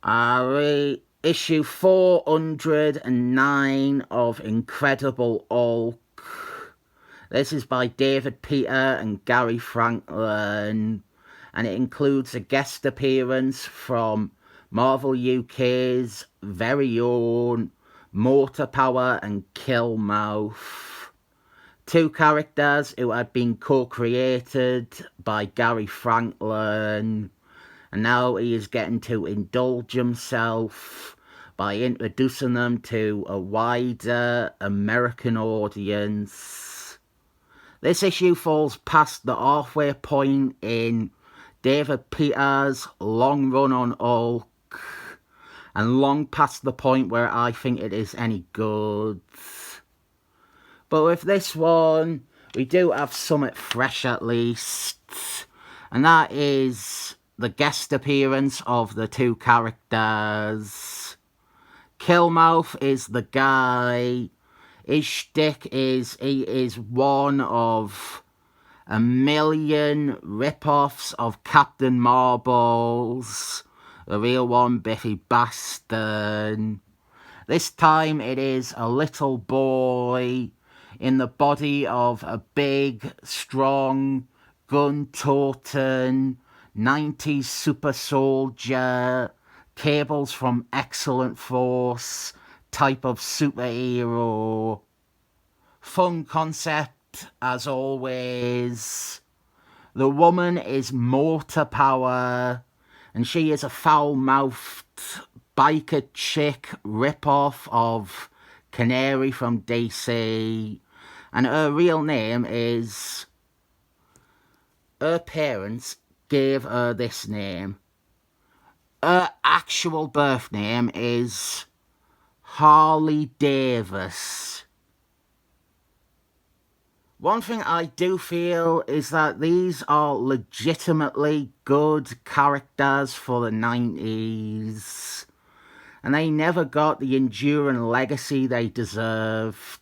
Issue 409 of Incredible Hulk. This is by David Peter and Gary Franklin, and it includes a guest appearance from Marvel UK's very own Motorpower and Killmouth. Two characters who had been co-created by Gary Franklin, and now he is getting to indulge himself by introducing them to a wider American audience. This issue falls past the halfway point in David Peters' long run on Hulk, and long past the point where I think it is any good. But with this one, we do have something fresh at least, and that is the guest appearance of the two characters. Killmouth is the guy. His shtick is he is one of a million rip-offs of Captain Marbles, the real one, Biffy Baston. This time it is a little boy in the body of a big, strong, gun-toting 90s super soldier, cables from Excellent Force type of superhero. Fun concept as always. The woman is Motorpower, and she is a foul-mouthed biker chick rip-off of Canary from DC, and her real name is... Her parents gave her this name. Her actual birth name is Harley Davis. One thing I do feel is that these are legitimately good characters for the 90s, and they never got the enduring legacy they deserved,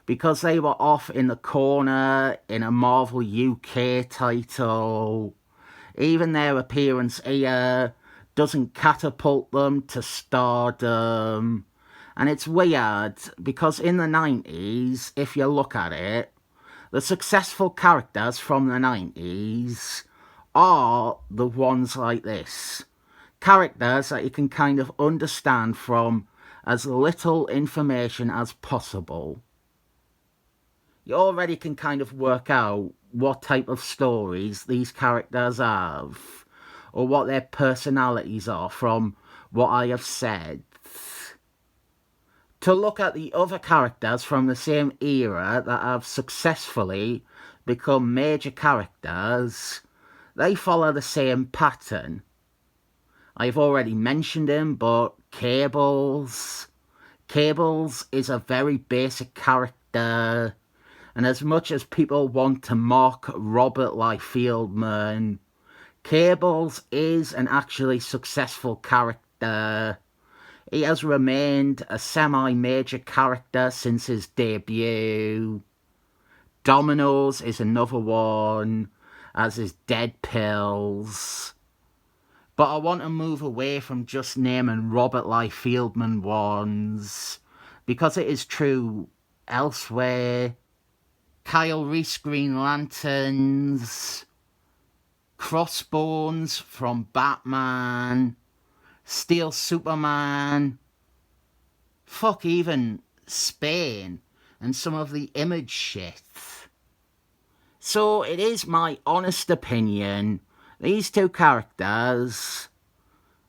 because they were off in the corner in a Marvel UK title. Even their appearance here doesn't catapult them to stardom. And it's weird, because in the 90s, if you look at it, the successful characters from the 90s are the ones like this. Characters that you can kind of understand from as little information as possible. You already can kind of work out what type of stories these characters have, or what their personalities are from what I have said. To look at the other characters from the same era that have successfully become major characters, they follow the same pattern. I've already mentioned him, but Cables. Cables is a very basic character, and as much as people want to mock Robert Liefeldman, Cables is an actually successful character. He has remained a semi-major character since his debut. Dominoes is another one, as is Dead Pills. But I want to move away from just naming Robert Liefeldman ones, because it is true elsewhere. Kyle Reese Green Lanterns, Crossbones from Batman, Steel Superman, fuck even Spain and some of the Image shit. So it is my honest opinion, these two characters,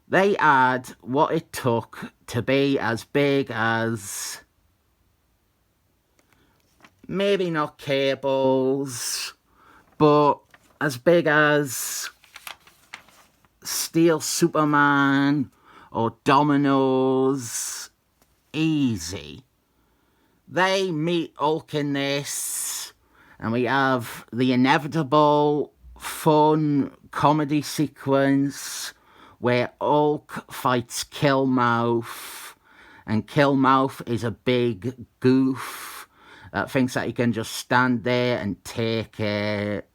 they had what it took to be as big as... maybe not Cables, but as big as Steel Superman or Dominoes. Easy. They meet Hulk in this, and we have the inevitable fun comedy sequence where Hulk fights Killmouth, and Killmouth is a big goof that thinks that he can just stand there and take it.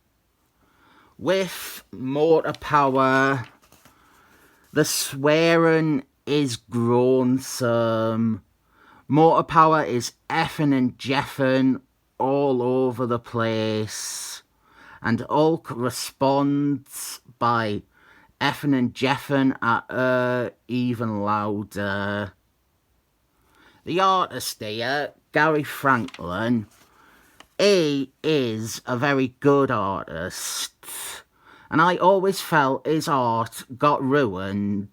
With Motorpower, The swearing is gruesome. Motorpower is effing and jeffing all over the place. And Hulk responds by effing and jeffing at her even louder. The artist here, Gary Franklin, he is a very good artist. And I always felt his art got ruined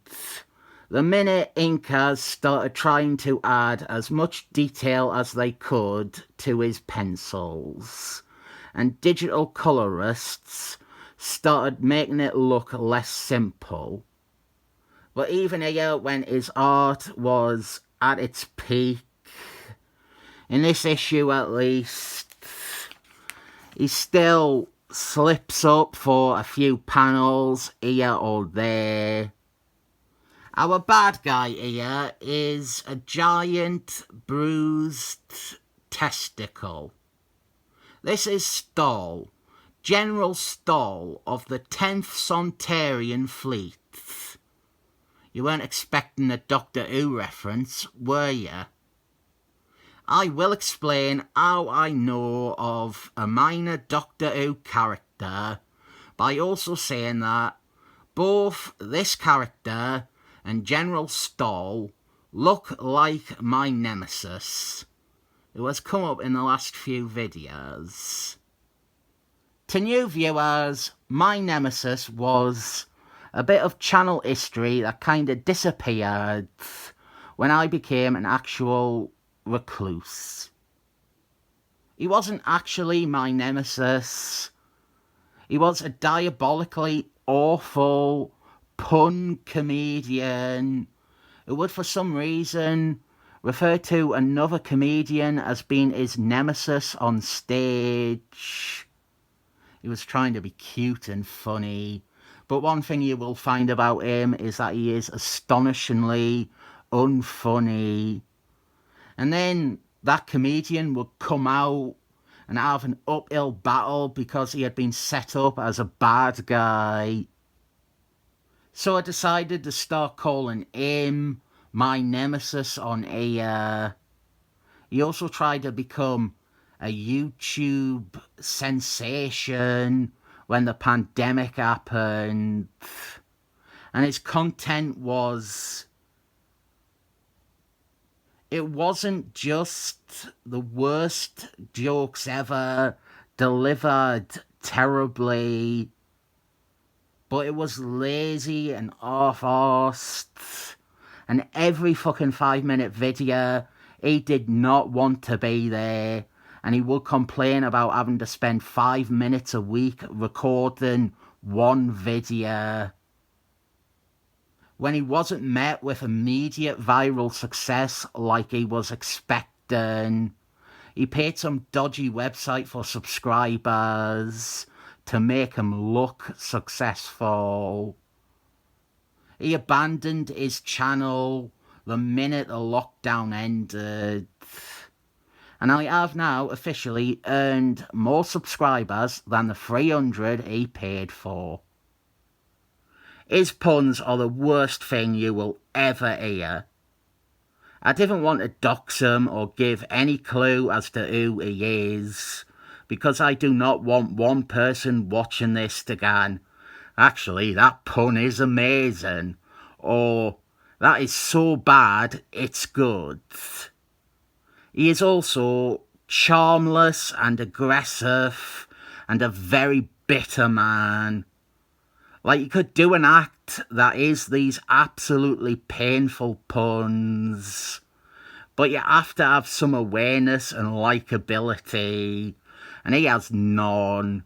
the minute inkers started trying to add as much detail as they could to his pencils, and digital colorists started making it look less simple. But even here, when his art was at its peak, in this issue at least, he still slips up for a few panels here or there. Our bad guy here is a giant bruised testicle. This is Stoll, General Stoll of the 10th Sontarien Fleet. You weren't expecting a Doctor Who reference, were you? I will explain how I know of a minor Doctor Who character by also saying that both this character and General Stoll look like my Nemesis, who has come up in the last few videos. To new viewers, my Nemesis was a bit of channel history that kind of disappeared when I became an actual recluse. He wasn't actually my Nemesis. He was a diabolically awful pun comedian who would for some reason refer to another comedian as being his nemesis on stage. He was trying to be cute and funny, but one thing you will find about him is that he is astonishingly unfunny. And then that comedian would come out and have an uphill battle because he had been set up as a bad guy. So I decided to start calling him my Nemesis on here. He also tried to become a YouTube sensation when the pandemic happened. And his content was... it wasn't just the worst jokes ever delivered terribly, but it was lazy and half-arsed. And every fucking 5-minute video, he did not want to be there. And he would complain about having to spend 5 minutes a week recording one video. When he wasn't met with immediate viral success like he was expecting, he paid some dodgy website for subscribers to make him look successful. He abandoned his channel the minute the lockdown ended. And I have now officially earned more subscribers than the 300 he paid for. His puns are the worst thing you will ever hear. I didn't want to dox him or give any clue as to who he is, because I do not want one person watching this to go, actually, that pun is amazing, or that is so bad, it's good. He is also charmless and aggressive and a very bitter man. Like, you could do an act that is these absolutely painful puns, but you have to have some awareness and likability, and he has none.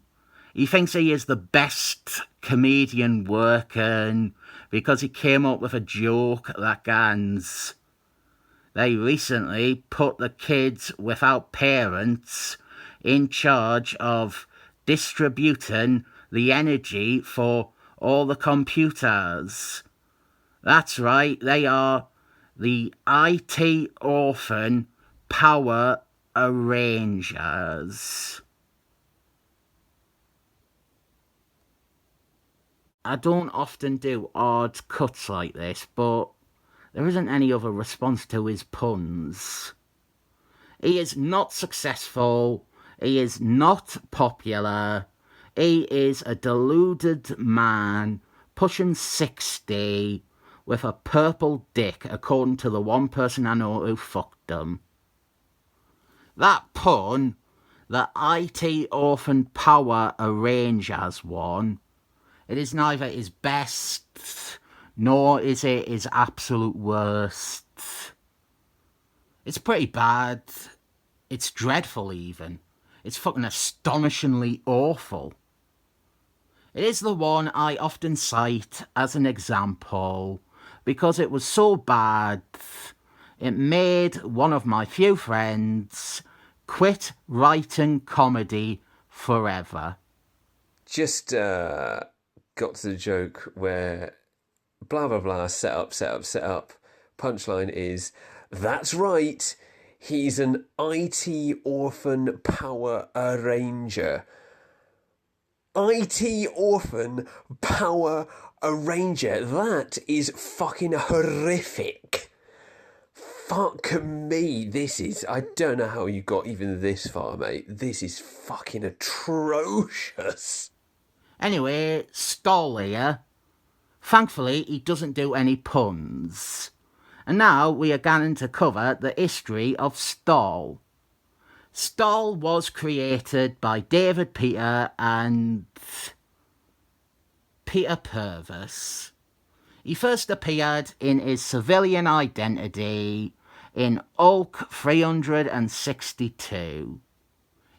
He thinks he is the best comedian working because he came up with a joke that goes, they recently put the kids without parents in charge of distributing the energy for all the computers. That's right, they are the IT Orphan Power Arrangers. I don't often do odd cuts like this, but there isn't any other response to his puns. He is not successful. He is not popular. He is a deluded man pushing 60 with a purple dick, according to the one person I know who fucked him. That pun, the IT Orphan Power arrangers one, it is neither his best, nor is it his absolute worst. It's pretty bad. It's dreadful even. It's fucking astonishingly awful. It is the one I often cite as an example because it was so bad it made one of my few friends quit writing comedy forever. Just got to the joke where blah blah blah, set up. Punchline is, that's right, he's an IT Orphan Power Arranger. IT Orphan Power Arranger. That is fucking horrific. Fuck me, this is... I don't know how you got even this far, mate. This is fucking atrocious. Anyway, Stoll here. Thankfully, he doesn't do any puns. And now we are going to cover the history of Stoll. Stoll was created by David Peter and Peter Purvis. He first appeared in his civilian identity in Hulk 362.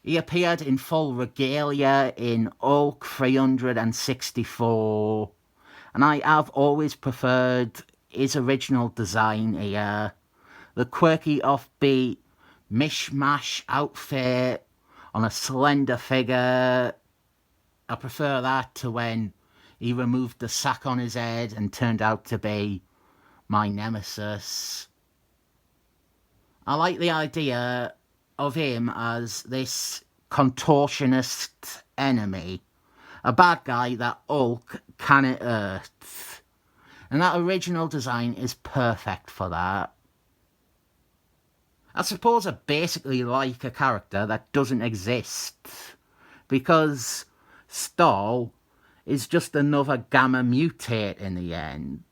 He appeared in full regalia in Hulk 364. And I have always preferred his original design here. The quirky offbeat mishmash outfit on a slender figure. I prefer that to when he removed the sack on his head and turned out to be my Nemesis. I like the idea of him as this contortionist enemy, a bad guy that Hulk cannot hurt. And that original design is perfect for that. I suppose I basically like a character that doesn't exist, because Stoll is just another gamma mutate in the end.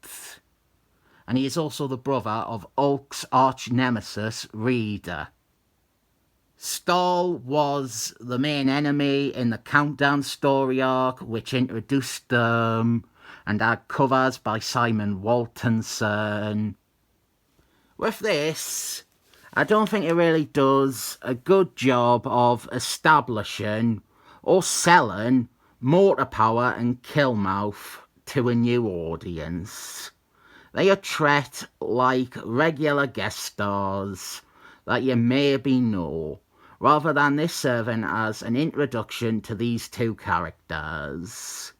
And he is also the brother of Hulk's arch nemesis, Reader. Stoll was the main enemy in the Countdown story arc, which introduced them and had covers by Simon Waltonson. With this, I don't think it really does a good job of establishing or selling Motorpower and Killmouse to a new audience. They are treated like regular guest stars that you maybe know, rather than this serving as an introduction to these two characters.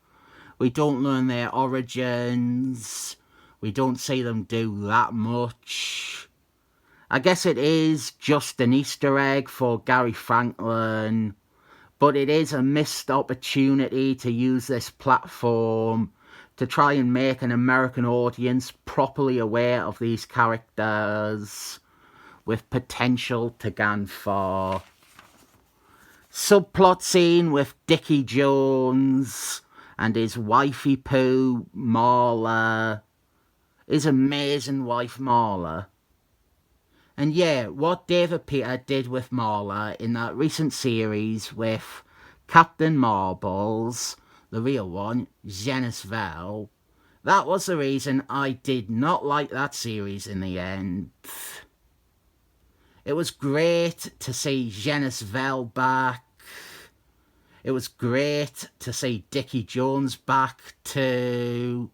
We don't learn their origins. We don't see them do that much. I guess it is just an Easter egg for Gary Franklin, but it is a missed opportunity to use this platform to try and make an American audience properly aware of these characters with potential to go far. Subplot scene with Dickie Jones and his wifey poo, Marla, his amazing wife Marla. And yeah, what David Peter did with Marla in that recent series with Captain Marbles, the real one, Genesville, that was the reason I did not like that series in the end. It was great to see Genesville back. It was great to see Dickie Jones back too.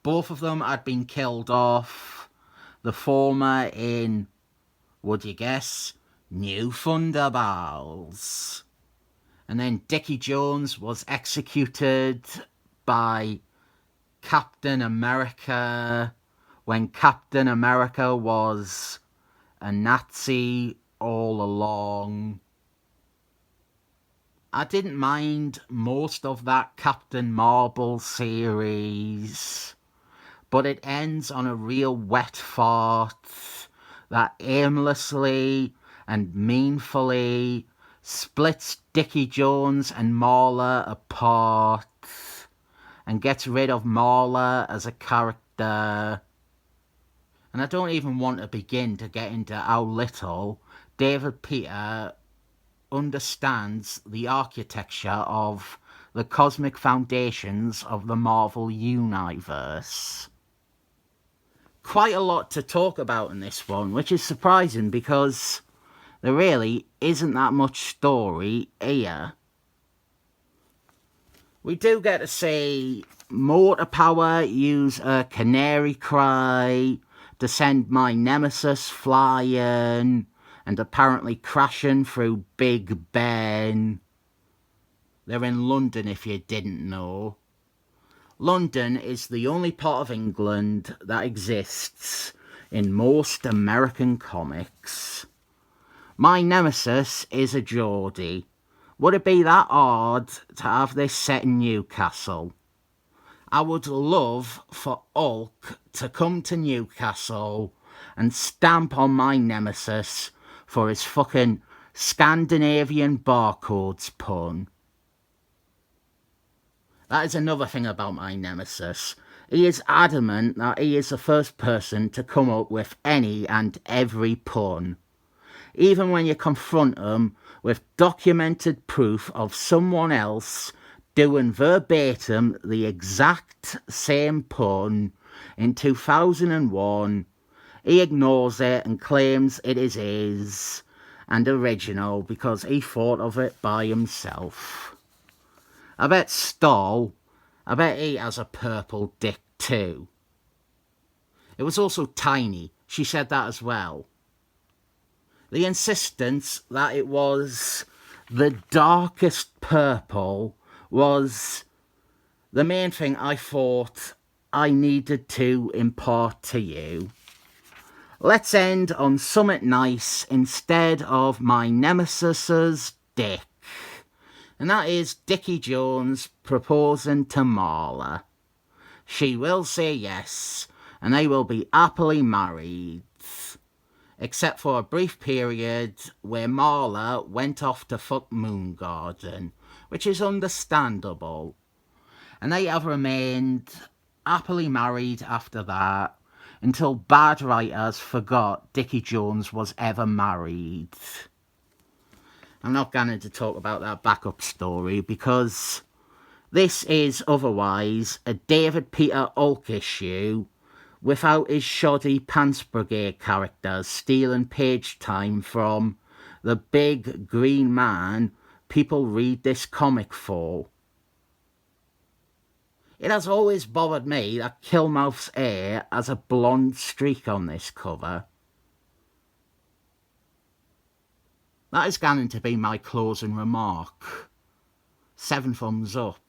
Both of them had been killed off. The former in, would you guess, New Thunderbolts. And then Dickie Jones was executed by Captain America when Captain America was a Nazi all along. I didn't mind most of that Captain Marvel series, but it ends on a real wet fart that aimlessly and meanfully splits Dickie Jones and Marla apart and gets rid of Marla as a character. And I don't even want to begin to get into how little David Peter understands the architecture of the cosmic foundations of the Marvel Universe. Quite a lot to talk about in this one, which is surprising because there really isn't that much story here. We do get to see Motorpower use a canary cry to send my Nemesis flying and apparently crashing through Big Ben. They're in London, if you didn't know. London is the only part of England that exists in most American comics. My Nemesis is a Geordie. Would it be that hard to have this set in Newcastle? I would love for Hulk to come to Newcastle and stamp on my Nemesis for his fucking Scandinavian barcodes pun. That is another thing about my Nemesis. He is adamant that he is the first person to come up with any and every pun. Even when you confront him with documented proof of someone else doing verbatim the exact same pun in 2001, he ignores it and claims it is his and original because he thought of it by himself. I bet he has a purple dick too. It was also tiny, she said that as well. The insistence that it was the darkest purple was the main thing I thought I needed to impart to you. Let's end on something nice instead of my Nemesis's dick. And that is Dickie Jones proposing to Marla. She will say yes, and they will be happily married. Except for a brief period where Marla went off to fuck Moongarden, which is understandable. And they have remained happily married after that, until bad writers forgot Dickie Jones was ever married. I'm not going to talk about that backup story because this is otherwise a David Peter Hulk issue without his shoddy Pants Brigade characters stealing page time from the big green man people read this comic for. It has always bothered me that Killmouth's hair has a blonde streak on this cover. That is going to be my closing remark. 7 thumbs up.